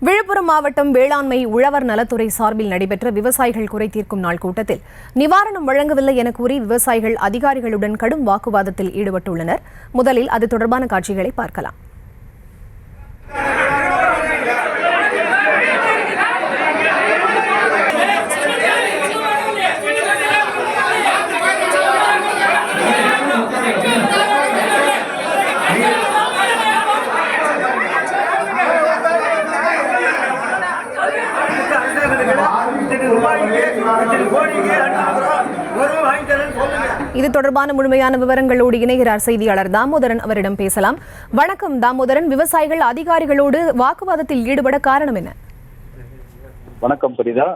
விழுப்புரம் மாவட்டம் வேளாண்மை உழவர் நலத்துறை சார்பில் நடைபெற்ற விவசாயிகள் குறை தீர்க்கும் நாள் கூட்டத்தில் நிவாரணம் வழங்கவில்லை என கூறி விவசாயிகள் அதிகாரிகளுடன் கடும் வாக்குவாதத்தில் ஈடுபட்டுள்ளனர். முதலில் அது தொடர்பான காட்சிகளை பார்க்கலாம். இது தொடர்பான முழுமையான விவரங்களோடு இணைகிறார் செய்தியாளர் தாமோதரன். அவரிடம் பேசலாம். வணக்கம் தாமோதரன், விவசாயிகள் அதிகாரிகளோடு வாக்குவாதத்தில் ஈடுபட காரணம் என்ன? வணக்கம் புரிதா.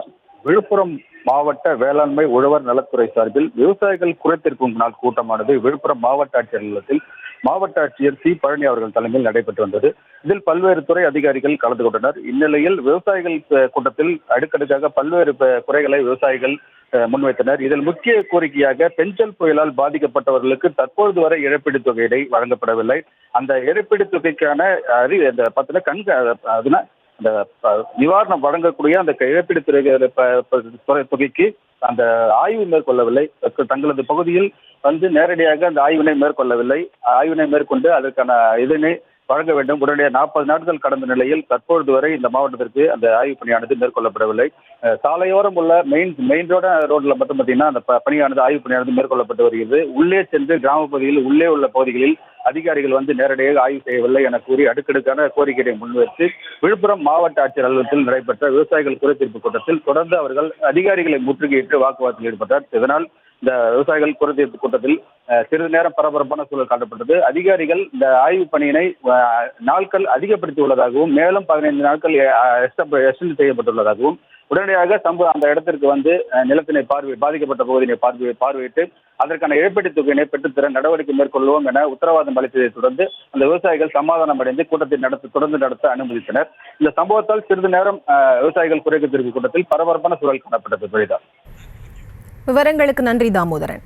விழுப்புரம் மாவட்ட வேளாண்மை உழவர் நலத்துறை சார்பில் விவசாயிகள் குறைத்திருக்கும் நாள் கூட்டமானது விழுப்புரம் மாவட்ட ஆட்சியர் அலுவலகத்தில் மாவட்ட ஆட்சியர் சி பழனி அவர்கள் தலைமையில் நடைபெற்று வந்தது. இதில் பல்வேறு துறை அதிகாரிகள் கலந்து கொண்டனர். இந்நிலையில் விவசாயிகள் கூட்டத்தில் அடுக்கடுக்காக பல்வேறு குறைகளை விவசாயிகள் முன்வைத்தனர். இதில் முக்கிய கோரிக்கையாக பெஞ்சல் புயலால் பாதிக்கப்பட்டவர்களுக்கு தற்பொழுது வரை இழப்பீடு தொகையினை வழங்கப்படவில்லை. அந்த இழப்பீடு தொகைக்கான அந்த நிவாரணம் வழங்கக்கூடிய அந்த இழப்பீடு தொகைக்கு அந்த ஆய்வு மேற்கொள்ளவில்லை. தங்களது பகுதியில் நேரடியாக அந்த ஆய்வினை மேற்கொள்ளவில்லை. ஆய்வினை மேற்கொண்டு அதற்கான இதனை வழங்க வேண்டும். உடனடியாக 40 நாட்கள் கடந்த நிலையில் தற்பொழுது வரை இந்த மாவட்டத்திற்கு அந்த ஆய்வு பணியானது மேற்கொள்ளப்படவில்லை. சாலையோரம் உள்ள மெயின் ரோட்ல மட்டும் பார்த்தீங்கன்னா அந்த பணியானது ஆய்வு பணியானது மேற்கொள்ளப்பட்டு வருகிறது. உள்ளே சென்று கிராம பகுதியில் உள்ளே உள்ள பகுதிகளில் அதிகாரிகள் நேரடியாக ஆய்வு செய்யவில்லை என கூறி அடுக்கடுக்கான கோரிக்கையை முன்வைத்து விழுப்புரம் மாவட்ட ஆட்சியர் அலுவலகத்தில் நடைபெற்ற விவசாயிகள் குறைதீர்ப்பு கூட்டத்தில் தொடர்ந்து அவர்கள் அதிகாரிகளை முற்றுகையிட்டு வாக்குவாதத்தில் ஈடுபட்டார். இதனால் இந்த விவசாயிகள் குறைதீர்ப்பு கூட்டத்தில் சிறிது நேரம் பரபரப்பான சூழல் காட்டப்பட்டது. அதிகாரிகள் இந்த ஆய்வு பணியினை நாட்கள் அதிகப்படுத்தி உள்ளதாகவும் மேலும் 15 நாட்கள் எக்ஸ்டெண்ட் செய்யப்பட்டுள்ளதாகவும் உடனடியாக அந்த இடத்திற்கு நிலத்தினை பாதிக்கப்பட்ட பகுதியினை பார்வையிட்டு அதற்கான இழப்பீட்டுத் தொகையினை பெற்றுத்தர நடவடிக்கை மேற்கொள்வோம் என உத்தரவாதம் அளித்ததை தொடர்ந்து அந்த விவசாயிகள் சமாதானம் அடைந்து கூட்டத்தை தொடர்ந்து நடத்த அனுமதித்தனர். இந்த சம்பவத்தால் சிறிது நேரம் விவசாயிகள் குறைதீர்ப்பு கூட்டத்தில் பரபரப்பான சூழல் காணப்பட்டது. விவரங்களுக்கு நன்றி தாமோதரன்.